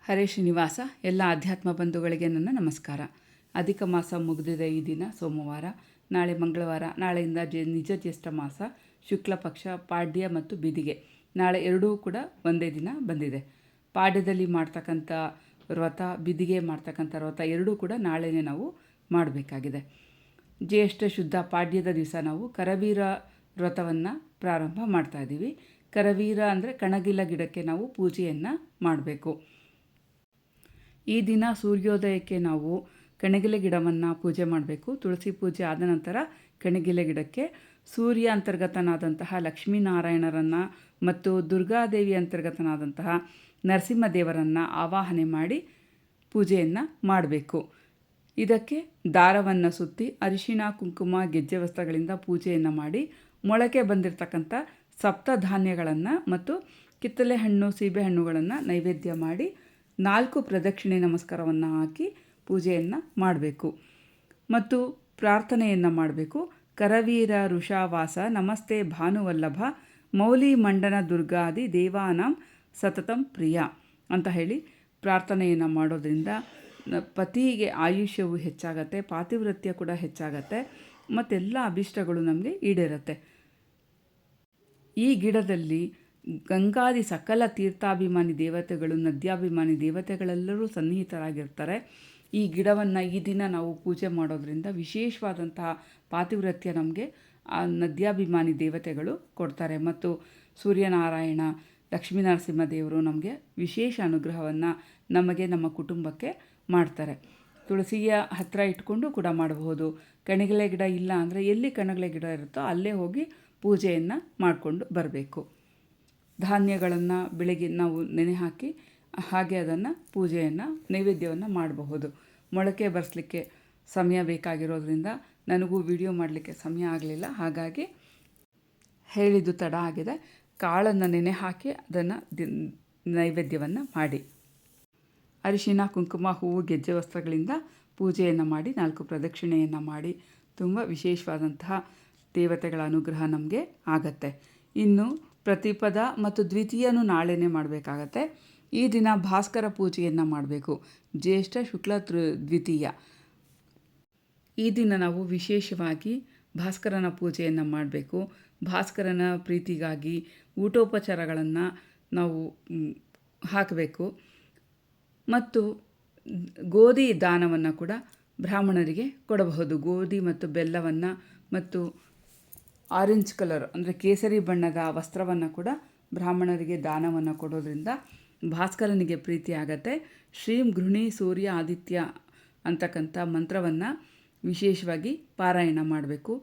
ಹರೇ ಶ್ರೀನಿವಾಸ. ಎಲ್ಲ ಆಧ್ಯಾತ್ಮ ಬಂಧುಗಳಿಗೆ ನನ್ನ ನಮಸ್ಕಾರ. ಅಧಿಕ ಮಾಸ ಮುಗಿದಿದೆ. ಈ ದಿನ ಸೋಮವಾರ, ನಾಳೆ ಮಂಗಳವಾರ, ನಾಳೆಯಿಂದ ನಿಜ ಜ್ಯೇಷ್ಠ ಮಾಸ, ಶುಕ್ಲ ಪಕ್ಷ, ಪಾಡ್ಯ ಮತ್ತು ಬಿದಿಗೆ ನಾಳೆ ಎರಡೂ ಕೂಡ ಒಂದೇ ದಿನ ಬಂದಿದೆ. ಪಾಡ್ಯದಲ್ಲಿ ಮಾಡ್ತಕ್ಕಂಥ ವ್ರತ, ಬಿದಿಗೆ ಮಾಡ್ತಕ್ಕಂಥ ವ್ರತ ಎರಡೂ ಕೂಡ ನಾಳೆನೇ ನಾವು ಮಾಡಬೇಕಾಗಿದೆ. ಜ್ಯೇಷ್ಠ ಶುದ್ಧ ಪಾಡ್ಯದ ದಿವಸ ನಾವು ಕರವೀರ ವ್ರತವನ್ನು ಪ್ರಾರಂಭ ಮಾಡ್ತಾಯಿದ್ದೀವಿ. ಕರವೀರ ಅಂದರೆ ಕಣಗಿಲ ಗಿಡಕ್ಕೆ ನಾವು ಪೂಜೆಯನ್ನು ಮಾಡಬೇಕು. ಈ ದಿನ ಸೂರ್ಯೋದಯಕ್ಕೆ ನಾವು ಕಣಗಿಲೆ ಗಿಡವನ್ನು ಪೂಜೆ ಮಾಡಬೇಕು. ತುಳಸಿ ಪೂಜೆ ಆದ ನಂತರ ಕಣಗಿಲೆ ಗಿಡಕ್ಕೆ ಸೂರ್ಯ ಅಂತರ್ಗತನಾದಂತಹ ಲಕ್ಷ್ಮೀನಾರಾಯಣರನ್ನು ಮತ್ತು ದುರ್ಗಾದೇವಿ ಅಂತರ್ಗತನಾದಂತಹ ನರಸಿಂಹದೇವರನ್ನು ಆವಾಹನೆ ಮಾಡಿ ಪೂಜೆಯನ್ನು ಮಾಡಬೇಕು. ಇದಕ್ಕೆ ದಾರವನ್ನು ಸುತ್ತಿ ಅರಿಶಿಣ, ಕುಂಕುಮ, ಗೆಜ್ಜೆ ವಸ್ತ್ರಗಳಿಂದ ಪೂಜೆಯನ್ನು ಮಾಡಿ ಮೊಳಕೆ ಬಂದಿರತಕ್ಕಂಥ ಸಪ್ತಧಾನ್ಯಗಳನ್ನು ಮತ್ತು ಕಿತ್ತಳೆ ಹಣ್ಣು, ಸೀಬೆ ಹಣ್ಣುಗಳನ್ನು ನೈವೇದ್ಯ ಮಾಡಿ 4 ಪ್ರದಕ್ಷಿಣೆ ನಮಸ್ಕಾರವನ್ನು ಹಾಕಿ ಪೂಜೆಯನ್ನು ಮಾಡಬೇಕು ಮತ್ತು ಪ್ರಾರ್ಥನೆಯನ್ನು ಮಾಡಬೇಕು. ಕರವೀರ ಋಷಾವಾಸ ನಮಸ್ತೆ ಭಾನುವಲ್ಲಭ ಮೌಲಿ ಮಂಡನ ದುರ್ಗಾದಿ ದೇವಾನಾಂ ಸತತಂ ಪ್ರಿಯ ಅಂತ ಹೇಳಿ ಪ್ರಾರ್ಥನೆಯನ್ನು ಮಾಡೋದ್ರಿಂದ ಪತಿಗೆ ಆಯುಷ್ಯವು ಹೆಚ್ಚಾಗತ್ತೆ, ಪಾತಿವ್ರತ್ಯ ಕೂಡ ಹೆಚ್ಚಾಗತ್ತೆ, ಮತ್ತೆಲ್ಲ ಅಭಿಷ್ಟಗಳು ನಮಗೆ ಈಡೇರುತ್ತೆ. ಈ ಗಿಡದಲ್ಲಿ ಗಂಗಾದಿ ಸಕಲ ತೀರ್ಥಾಭಿಮಾನಿ ದೇವತೆಗಳು, ನದ್ಯಾಭಿಮಾನಿ ದೇವತೆಗಳೆಲ್ಲರೂ ಸನ್ನಿಹಿತರಾಗಿರ್ತಾರೆ. ಈ ಗಿಡವನ್ನು ಈ ದಿನ ನಾವು ಪೂಜೆ ಮಾಡೋದ್ರಿಂದ ವಿಶೇಷವಾದಂತಹ ಪಾತಿವ್ರತ್ಯ ನಮಗೆ ಆ ನದ್ಯಾಭಿಮಾನಿ ದೇವತೆಗಳು ಕೊಡ್ತಾರೆ ಮತ್ತು ಸೂರ್ಯನಾರಾಯಣ, ಲಕ್ಷ್ಮೀನರಸಿಂಹದೇವರು ನಮಗೆ ವಿಶೇಷ ಅನುಗ್ರಹವನ್ನು ನಮಗೆ, ನಮ್ಮ ಕುಟುಂಬಕ್ಕೆ ಮಾಡ್ತಾರೆ. ತುಳಸಿಯ ಹತ್ತಿರ ಇಟ್ಕೊಂಡು ಕೂಡ ಮಾಡಬಹುದು. ಕಣಗಿಲೆ ಗಿಡ ಇಲ್ಲ ಅಂದರೆ ಎಲ್ಲಿ ಕಣಗಿಲೆ ಗಿಡ ಇರುತ್ತೋ ಅಲ್ಲೇ ಹೋಗಿ ಪೂಜೆಯನ್ನು ಮಾಡಿಕೊಂಡು ಬರಬೇಕು. ಧಾನ್ಯಗಳನ್ನು ಬೆಳಗ್ಗೆ ನಾವು ನೆನೆ ಹಾಕಿ ಹಾಗೆ ಅದನ್ನು ಪೂಜೆಯನ್ನು ನೈವೇದ್ಯವನ್ನು ಮಾಡಬಹುದು. ಮೊಳಕೆ ಬರೆಸಲಿಕ್ಕೆ ಸಮಯ ಬೇಕಾಗಿರೋದ್ರಿಂದ ನನಗೂ ವಿಡಿಯೋ ಮಾಡಲಿಕ್ಕೆ ಸಮಯ ಆಗಲಿಲ್ಲ, ಹಾಗಾಗಿ ಹೇಳಿದ್ದು ತಡ ಆಗಿದೆ. ಕಾಳನ್ನು ನೆನೆ ಹಾಕಿ ಅದನ್ನು ನೈವೇದ್ಯವನ್ನು ಮಾಡಿ ಅರಿಶಿನ, ಕುಂಕುಮ, ಹೂವು, ಗೆಜ್ಜೆ ವಸ್ತ್ರಗಳಿಂದ ಪೂಜೆಯನ್ನು ಮಾಡಿ 4 ಪ್ರದಕ್ಷಿಣೆಯನ್ನು ಮಾಡಿ ತುಂಬ ವಿಶೇಷವಾದಂತಹ ದೇವತೆಗಳ ಅನುಗ್ರಹ ನಮಗೆ ಆಗತ್ತೆ. ಇನ್ನು ಪ್ರತಿಪದ ಮತ್ತು ದ್ವಿತೀಯನೂ ನಾಳೆನೇ ಮಾಡಬೇಕಾಗತ್ತೆ. ಈ ದಿನ ಭಾಸ್ಕರ ಪೂಜೆಯನ್ನು ಮಾಡಬೇಕು. ಜ್ಯೇಷ್ಠ ಶುಕ್ಲ ದ್ವಿತೀಯ ಈ ದಿನ ನಾವು ವಿಶೇಷವಾಗಿ ಭಾಸ್ಕರನ ಪೂಜೆಯನ್ನು ಮಾಡಬೇಕು. ಭಾಸ್ಕರನ ಪ್ರೀತಿಗಾಗಿ ಊಟೋಪಚಾರಗಳನ್ನು ನಾವು ಹಾಕಬೇಕು ಮತ್ತು ಗೋಧಿ ದಾನವನ್ನು ಕೂಡ ಬ್ರಾಹ್ಮಣರಿಗೆ ಕೊಡಬಹುದು. ಗೋಧಿ ಮತ್ತು ಬೆಲ್ಲವನ್ನು ಮತ್ತು ಆರೆಂಜ್ ಕಲರ್ ಅಂದರೆ ಕೇಸರಿ ಬಣ್ಣದ ವಸ್ತ್ರವನ್ನು ಕೂಡ ಬ್ರಾಹ್ಮಣರಿಗೆ ದಾನವನ್ನು ಕೊಡೋದ್ರಿಂದ ಭಾಸ್ಕರನಿಗೆ ಪ್ರೀತಿ ಆಗತ್ತೆ. ಶ್ರೀಂ ಗೃಹಿಣಿ ಸೂರ್ಯ ಆದಿತ್ಯ ಅಂತಕ್ಕಂಥ ಮಂತ್ರವನ್ನು ವಿಶೇಷವಾಗಿ ಪಾರಾಯಣ ಮಾಡಬೇಕು.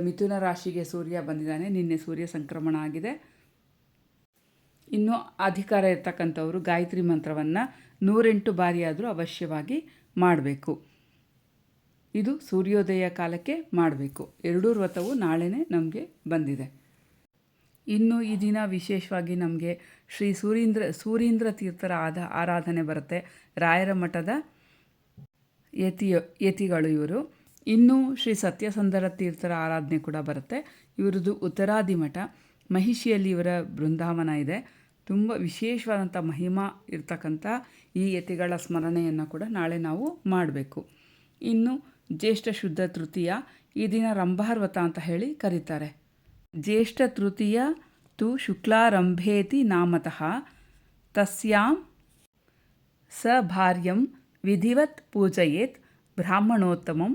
ಮಿಥುನ ರಾಶಿಗೆ ಸೂರ್ಯ ಬಂದಿದ್ದಾನೆ, ನಿನ್ನೆ ಸೂರ್ಯ ಸಂಕ್ರಮಣ ಆಗಿದೆ. ಇನ್ನು ಅಧಿಕಾರ ಇರ್ತಕ್ಕಂಥವರು ಗಾಯತ್ರಿ ಮಂತ್ರವನ್ನು 108 ಬಾರಿಯಾದರೂ ಅವಶ್ಯವಾಗಿ ಮಾಡಬೇಕು. ಇದು ಸೂರ್ಯೋದಯ ಕಾಲಕ್ಕೆ ಮಾಡಬೇಕು. ಎರಡೂ ವ್ರತವು ನಾಳೆನೇ ನಮಗೆ ಬಂದಿದೆ. ಇನ್ನು ಈ ದಿನ ವಿಶೇಷವಾಗಿ ನಮಗೆ ಶ್ರೀ ಸೂರೀಂದ್ರ ತೀರ್ಥರ ಆರಾಧನೆ ಬರುತ್ತೆ. ರಾಯರ ಮಠದ ಯತಿಗಳು ಇವರು. ಇನ್ನೂ ಶ್ರೀ ಸತ್ಯಸಂಧರ ತೀರ್ಥರ ಆರಾಧನೆ ಕೂಡ ಬರುತ್ತೆ. ಇವರದು ಉತ್ತರಾದಿ ಮಠ, ಮಹಿಷಿಯಲ್ಲಿ ಇವರ ಬೃಂದಾವನ ಇದೆ. ತುಂಬ ವಿಶೇಷವಾದಂಥ ಮಹಿಮಾ ಇರ್ತಕ್ಕಂಥ ಈ ಯತಿಗಳ ಸ್ಮರಣೆಯನ್ನು ಕೂಡ ನಾಳೆ ನಾವು ಮಾಡಬೇಕು. ಇನ್ನು ಜ್ಯೇಷ್ಠ ಶುದ್ಧ ತೃತೀಯ ಈ ದಿನ ರಂಭಾರ್ವತ ಅಂತ ಹೇಳಿ ಕರೀತಾರೆ. ಜ್ಯೇಷ್ಠ ತೃತೀಯ ತು ಶುಕ್ಲಾರಂಭೇತಿ ನಾಮತಃ ತಸ್ಯಾಂ ಸ ಭಾರ್ಯಂ ವಿಧಿವತ್ ಪೂಜಯೇತ್ ಬ್ರಾಹ್ಮಣೋತ್ತಮಂ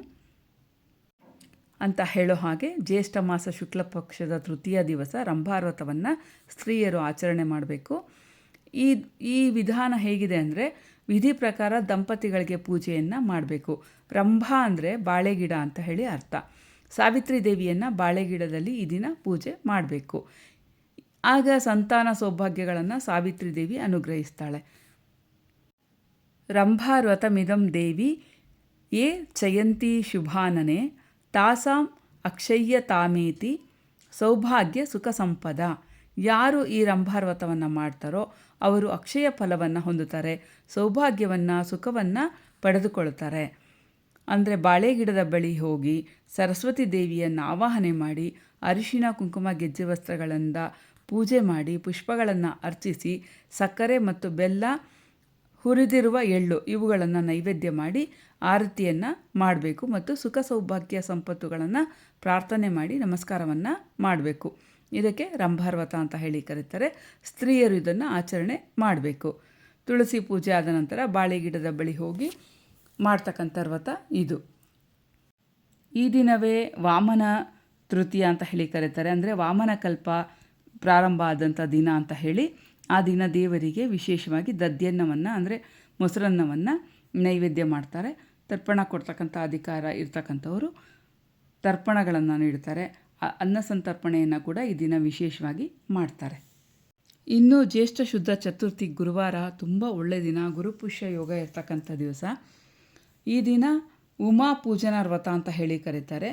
ಅಂತ ಹೇಳೋ ಹಾಗೆ ಜ್ಯೇಷ್ಠ ಮಾಸ ಶುಕ್ಲ ಪಕ್ಷದ ತೃತೀಯ ದಿವಸ ರಂಭಾರ್ವತವನ್ನು ಸ್ತ್ರೀಯರು ಆಚರಣೆ ಮಾಡಬೇಕು. ಈ ವಿಧಾನ ಹೇಗಿದೆ ಅಂದರೆ ವಿಧಿ ಪ್ರಕಾರ ದಂಪತಿಗಳಿಗೆ ಪೂಜೆಯನ್ನು ಮಾಡಬೇಕು. ರಂಭ ಅಂದರೆ ಬಾಳೆಗಿಡ ಅಂತ ಹೇಳಿ ಅರ್ಥ. ಸಾವಿತ್ರಿ ದೇವಿಯನ್ನು ಬಾಳೆಗಿಡದಲ್ಲಿ ಈ ದಿನ ಪೂಜೆ ಮಾಡಬೇಕು. ಆಗ ಸಂತಾನ ಸೌಭಾಗ್ಯಗಳನ್ನು ಸಾವಿತ್ರಿ ದೇವಿ ಅನುಗ್ರಹಿಸ್ತಾಳೆ. ರಂಭಾರ್ವತಮಿದಂ ದೇವಿ ಯೇ ಚಯಂತಿ ಶುಭಾನನೆ ತಾಸಾಂ ಅಕ್ಷಯ್ಯತಾಮೇತಿ ಸೌಭಾಗ್ಯ ಸುಖ ಸಂಪದ. ಯಾರು ಈ ರಂಭಾರ್ವತವನ್ನು ಮಾಡ್ತಾರೋ ಅವರು ಅಕ್ಷಯ ಫಲವನ್ನು ಹೊಂದುತ್ತಾರೆ, ಸೌಭಾಗ್ಯವನ್ನು, ಸುಖವನ್ನು ಪಡೆದುಕೊಳ್ತಾರೆ. ಅಂದರೆ ಬಾಳೆಗಿಡದ ಬಳಿ ಹೋಗಿ ಸರಸ್ವತಿ ದೇವಿಯನ್ನು ಆವಾಹನೆ ಮಾಡಿ ಅರಿಶಿನ, ಕುಂಕುಮ, ಗೆಜ್ಜೆ ವಸ್ತ್ರಗಳಿಂದ ಪೂಜೆ ಮಾಡಿ ಪುಷ್ಪಗಳನ್ನು ಅರ್ಚಿಸಿ ಸಕ್ಕರೆ ಮತ್ತು ಬೆಲ್ಲ ಹುರಿದಿರುವ ಎಳ್ಳು ಇವುಗಳನ್ನು ನೈವೇದ್ಯ ಮಾಡಿ ಆರತಿಯನ್ನು ಮಾಡಬೇಕು ಮತ್ತು ಸುಖ ಸೌಭಾಗ್ಯ ಸಂಪತ್ತುಗಳನ್ನು ಪ್ರಾರ್ಥನೆ ಮಾಡಿ ನಮಸ್ಕಾರವನ್ನು ಮಾಡಬೇಕು. ಇದಕ್ಕೆ ರಂಭಾರ್ ವ್ರತ ಅಂತ ಹೇಳಿ ಕರೀತಾರೆ. ಸ್ತ್ರೀಯರು ಇದನ್ನು ಆಚರಣೆ ಮಾಡಬೇಕು. ತುಳಸಿ ಪೂಜೆ ಆದ ನಂತರ ಬಾಳೆ ಗಿಡದ ಬಳಿ ಹೋಗಿ ಮಾಡ್ತಕ್ಕಂಥ ವ್ರತ ಇದು. ಈ ದಿನವೇ ವಾಮನ ತೃತೀಯ ಅಂತ ಹೇಳಿ ಕರೀತಾರೆ. ಅಂದರೆ ವಾಮನ ಕಲ್ಪ ಪ್ರಾರಂಭ ಆದಂಥ ದಿನ ಅಂತ ಹೇಳಿ ಆ ದಿನ ದೇವರಿಗೆ ವಿಶೇಷವಾಗಿ ದಧ್ಯನ್ನವನ್ನು ಅಂದರೆ ಮೊಸರನ್ನವನ್ನು ನೈವೇದ್ಯ ಮಾಡ್ತಾರೆ. ತರ್ಪಣ ಕೊಡ್ತಕ್ಕಂಥ ಅಧಿಕಾರ ಇರ್ತಕ್ಕಂಥವರು ತರ್ಪಣಗಳನ್ನು ನೀಡ್ತಾರೆ. ಅನ್ನ ಸಂತರ್ಪಣೆಯನ್ನು ಕೂಡ ಈ ದಿನ ವಿಶೇಷವಾಗಿ ಮಾಡ್ತಾರೆ. ಇನ್ನು ಜ್ಯೇಷ್ಠ ಶುದ್ಧ ಚತುರ್ಥಿ ಗುರುವಾರ ತುಂಬ ಒಳ್ಳೆಯ ದಿನ, ಗುರುಪುಷ್ಯ ಯೋಗ ಇರ್ತಕ್ಕಂಥ ದಿವಸ. ಈ ದಿನ ಉಮಾ ಪೂಜನಾ ವ್ರತ ಅಂತ ಹೇಳಿ ಕರೀತಾರೆ.